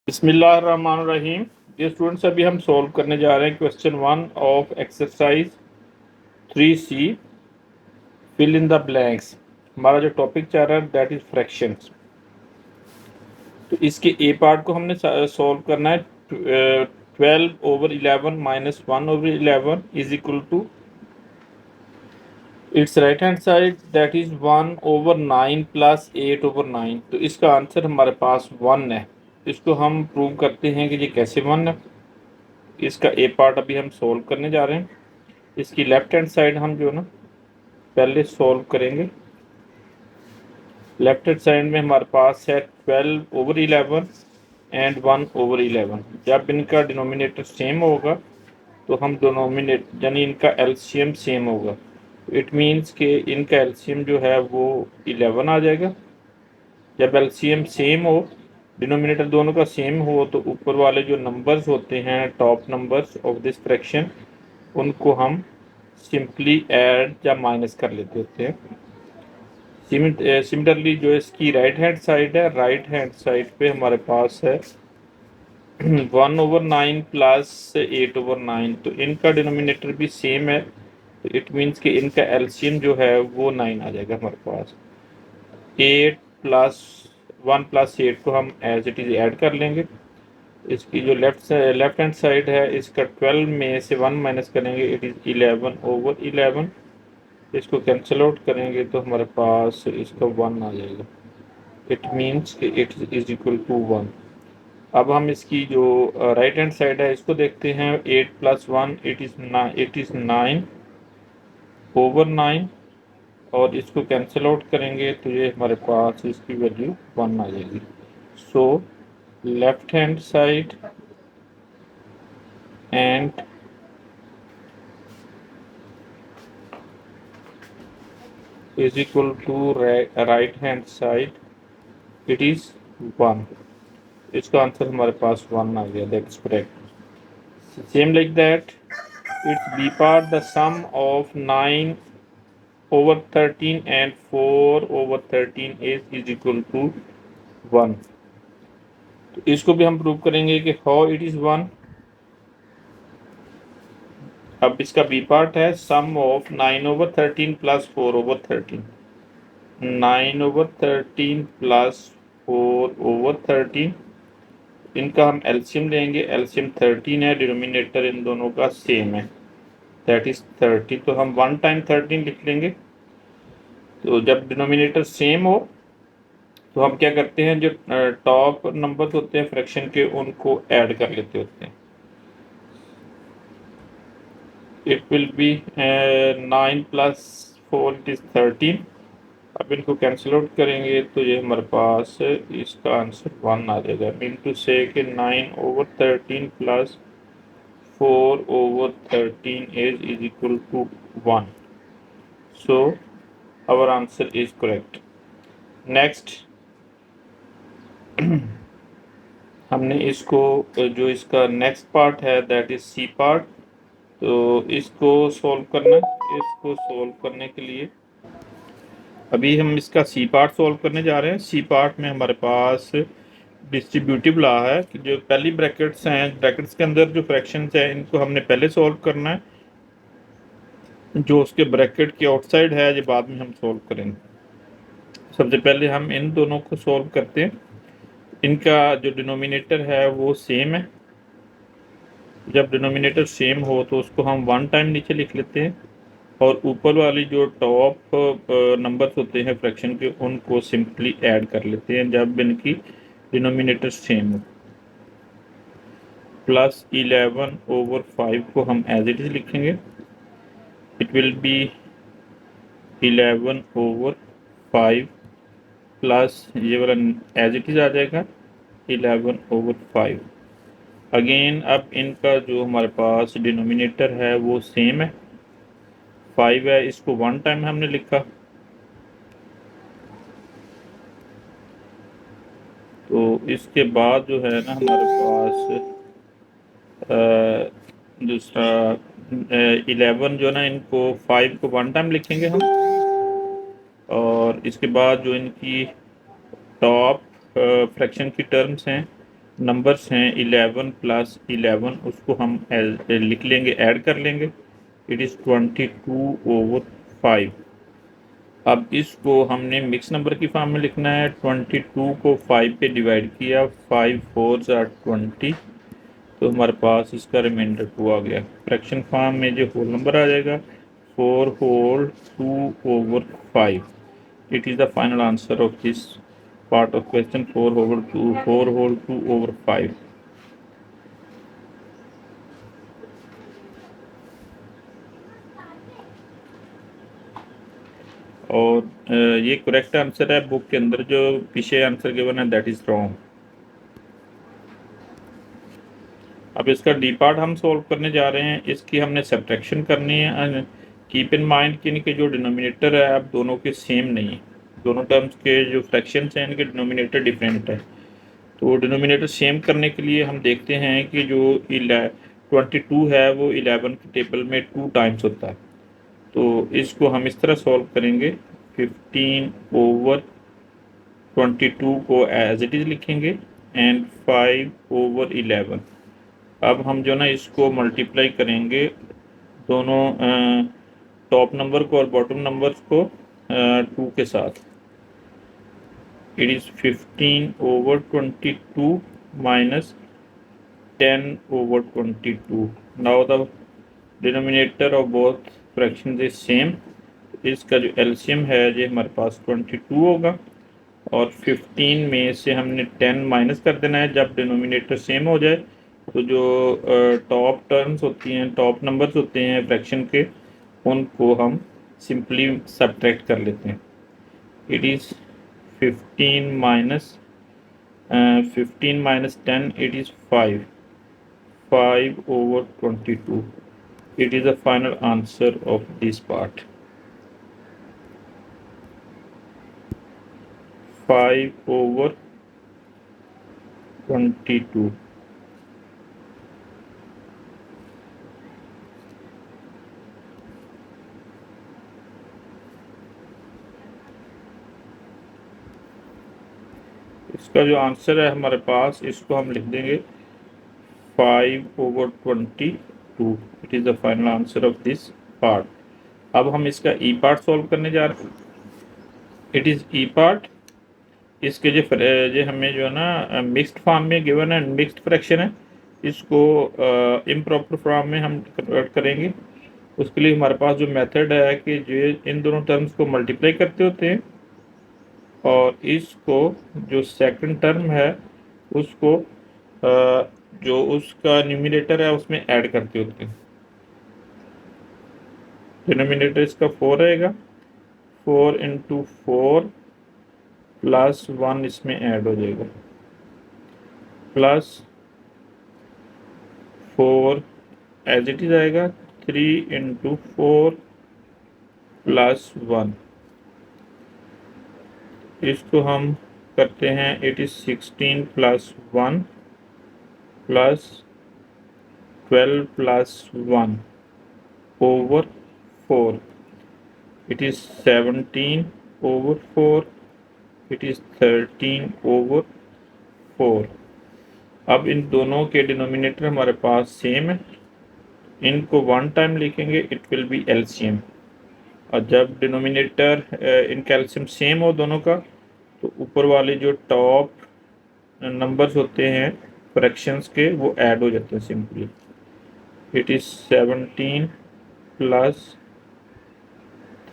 बिस्मिल्लाहिर्रहमानिर्रहीम। ये स्टूडेंट्स अभी हम सॉल्व करने जा रहे हैं question 1 of exercise 3C, fill in the blanks. हमारा जो टॉपिक चल रहा है दैट इज फ्रैक्शंस। तो इसके ए पार्ट को हमने सॉल्व करना है। 12/11 minus 1/11 is equal to its right hand side that is 1/9 plus 8/9। तो इसका आंसर हमारे पास 1 है। इसको हम प्रूव करते हैं कि ये कैसे 1 है। इसका ए पार्ट अभी हम सोल्व करने जा रहे हैं। इसकी लेफ्ट हैंड साइड हम जो है ना पहले सोल्व करेंगे। लेफ्ट हैंड साइड में हमारे पास है 12/11 एंड 1/11। जब इनका डिनोमिनेटर सेम होगा तो हम डिनोमिनेट यानी इनका एलसीएम सेम होगा। इट मीन्स कि इनका एलसीएम जो है वो 11 आ जाएगा। जब एलसीएम सेम हो, डिनोमिनेटर दोनों का सेम हो, तो ऊपर वाले जो नंबर्स होते हैं top numbers of this fraction उनको हम सिंपली ऐड या माइनस कर लेते होते हैं। सिमिलरली जो इसकी राइट हैंड साइड है, राइट हैंड साइड पे हमारे पास है 1/9 प्लस 8/9। तो इनका डिनोमिनेटर भी सेम है, तो इट मीन्स कि इनका एलसीएम जो है वो 9 आ जाएगा हमारे पास। 8 प्लस 1 प्लस 8 को हम एज इट इज ऐड कर लेंगे। इसकी जो लेफ्ट हैंड साइड है, इसका 12 में से 1 माइनस करेंगे, इट इज़ 11/11। इसको कैंसिल आउट करेंगे तो हमारे पास इसका 1 आ जाएगा। इट मीन्स कि इट इज इक्वल टू 1। अब हम इसकी जो राइट हैंड साइड है इसको देखते हैं। 8 प्लस 1 इट इज़ 9/9, और इसको कैंसिल आउट करेंगे तो ये हमारे पास इसकी वैल्यू 1 आ जाएगी। So left hand side and is equal to right hand side, it is 1। इसका आंसर हमारे पास 1 आ गया, that's correct. Same like that it's B part, the sum of 9/13 and 4/13 is equal to 1। तो इसको भी हम प्रूव करेंगे कि हाउ इट इज 1। अब इसका बी पार्ट है सम ऑफ 9/13 प्लस 4/13। 9/13 प्लस 4/13, इनका हम एलसीएम लेंगे। एलसीएम 13 है, डिनोमिनेटर इन दोनों का सेम है, दैट इज 30। तो हम 1 टाइम 13 लिख लेंगे। तो जब डिनोमिनेटर सेम हो तो हम क्या करते हैं, जो टॉप नंबर्स होते हैं फ्रैक्शन के उनको ऐड कर लेते होते हैं। It will be 9 plus 4 it is 13। अब इनको कैंसिल आउट करेंगे तो ये हमारे पास इसका आंसर 1 आ जाएगा। मीन टू से कि 9/13 plus 4/13 is equal to 1। So our answer is correct। Next हमने इसको जो इसका नेक्स्ट पार्ट है दैट इज सी पार्ट, तो इसको सॉल्व करना है। इसको सॉल्व करने के लिए अभी हम इसका सी पार्ट सॉल्व करने जा रहे हैं। सी पार्ट में हमारे पास डिस्ट्रीब्यूटिव लॉ है कि जो पहली ब्रैकेट्स हैं, ब्रैकेट्स के अंदर जो फ्रैक्शंस हैं इनको हमने पहले सॉल्व करना है। जो उसके ब्रैकेट के आउटसाइड है ये बाद में हम सॉल्व करेंगे। सबसे पहले हम इन दोनों को सॉल्व करते हैं। इनका जो डिनोमिनेटर है वो सेम है। जब डिनोमिनेटर सेम हो तो उसको हम 1 टाइम नीचे लिख लेते हैं, और ऊपर वाली जो टॉप नंबर्स होते हैं फ्रैक्शन के उनको सिंपली ऐड कर लेते हैं जब इनकी डिनोमिनेटर सेम हो। प्लस 11/5 को हम एज इट इज लिखेंगे। इट विल बी 11/5 प्लस ये वाला एज इट इज आ जाएगा 11/5। अगेन अब इनका जो हमारे पास डिनोमिनेटर है वो सेम है, 5 है। इसको 1 टाइम हमने लिखा, तो इसके बाद जो है ना हमारे पास दूसरा 11 जो ना, इनको 5 को 1 टाइम लिखेंगे हम, और इसके बाद जो इनकी टॉप फ्रैक्शन की टर्म्स हैं नंबर्स हैं 11 प्लस 11, उसको हम लिख लेंगे, ऐड कर लेंगे। It is 22/5। अब इसको हमने मिक्स नंबर की फॉर्म में लिखना है। 22 को 5 पे डिवाइड किया, 5 4 आर 20, तो हमारे पास इसका रिमाइंडर 2 आ गया। फ्रैक्शन फॉर्म में जो होल नंबर आ जाएगा 4/2/5। It is the final answer of this part of question. 4/2/5। और ये करेक्ट आंसर है। बुक के अंदर जो पीछे आंसर गिवन है दैट इज रॉन्ग। अब इसका डी पार्ट हम सॉल्व करने जा रहे हैं। इसकी हमने सब्ट्रैक्शन करनी है। कीप इन माइंड कि इनके जो डिनोमिनेटर है अब दोनों के सेम नहीं है। दोनों टर्म्स के जो फ्रैक्शंस हैं इनके डिनोमिनेटर डिफरेंट है। तो डिनोमिनेटर सेम करने के लिए हम देखते हैं कि जो 22 है वो 11 के टेबल में 2 टाइम्स होता है। तो इसको हम इस तरह सॉल्व करेंगे। 15/22 को एज इट इज़ लिखेंगे एंड 5/11। अब हम जो ना इसको मल्टीप्लाई करेंगे दोनों टॉप नंबर को और बॉटम नंबर्स को 2 के साथ। It is 15/22 minus 10/22। Now the denominator of both fractions is same. इसका जो एलसीएम है ये हमारे पास 22 होगा और 15 में से हमने 10 माइनस कर देना है। जब डिनोमिनेटर सेम हो जाए तो जो टॉप टर्म्स होती हैं, टॉप नंबर्स होते हैं फ्रैक्शन के, उनको हम सिंपली सब्ट्रैक्ट कर लेते हैं। It is 15 minus 10, it is 5/22। It is the final answer of this part. 5/22। इसका जो आंसर है हमारे पास, इसको हम लिख देंगे 5/22। It is the final answer of this part. अब हम इसका ई पार्ट सॉल्व करने जा रहे हैं। It is E part. इसके जो हमें जो है ना मिक्स्ड फॉर्म में गिवन है, मिक्स्ड फ्रैक्शन है, इसको इम्प्रॉपर फॉर्म में हम कन्वर्ट करेंगे। उसके लिए हमारे पास जो मेथड है कि जो इन दोनों टर्म्स को मल्टीप्लाई करते होते हैं और इसको जो सेकंड टर्म है उसको जो उसका न्यूमिनेटर है उसमें ऐड करते होते हैं। डिनोमिनेटर इसका 4 रहेगा, 4 × 4 प्लस 1 इसमें ऐड हो जाएगा, प्लस 4 एज इट इज आएगा, 3 × 4 प्लस 1। इसको हम करते हैं। It is 16 + 1 plus 12 + 1 over 4। It is 17/4। It is 13/4। अब इन दोनों के डिनोमिनेटर हमारे पास सेम है, इनको 1 टाइम लिखेंगे, इट विल बी एलसीएम। और जब डिनोमिनेटर इनका एलसीएम सेम हो दोनों का, तो ऊपर वाले जो टॉप नंबर्स होते हैं फ्रैक्शंस के वो ऐड हो जाते हैं simply. It is 17 +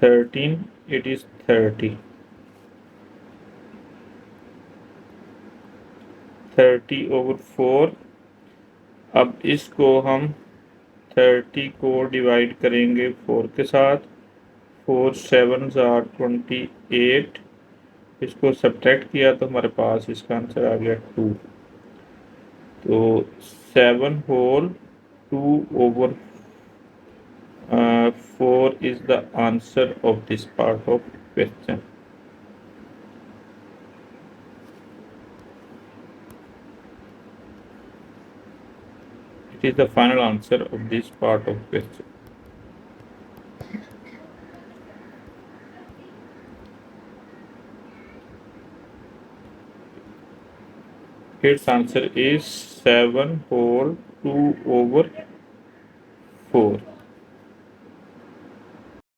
13, it is 30। 30/4। अब इसको हम 30 को डिवाइड करेंगे 4 के साथ। 4 7 आर 28। इसको सब्ट्रैक्ट किया तो हमारे पास इसका आंसर आ गया 2। तो 7/2/4 is the answer of this part of question. It is the final answer of this part of question. its answer is 7 whole 2/4.